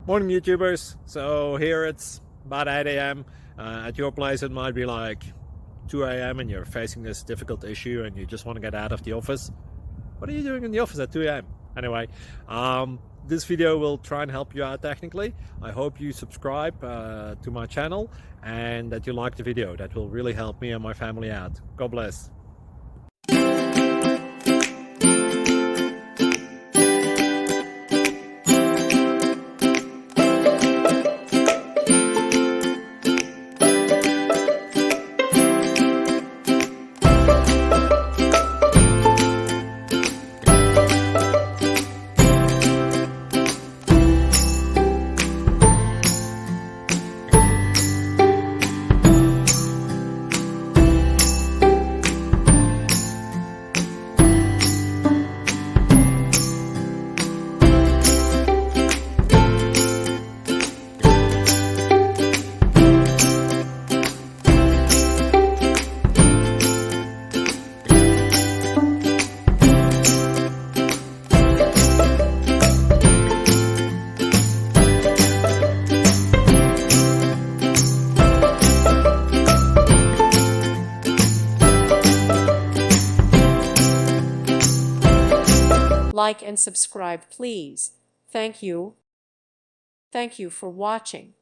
Morning YouTubers. So here it's about 8 a.m. At your place it might be like 2 a.m. and you're facing this difficult issue and you just want to get out of the office. What are you doing in the office at 2 a.m.? Anyway, this video will try and help you out technically. I hope you subscribe to my channel and that you like the video. That will really help me and my family out. God bless. Like and subscribe, please. Thank you. Thank you for watching.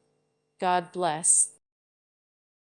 God bless.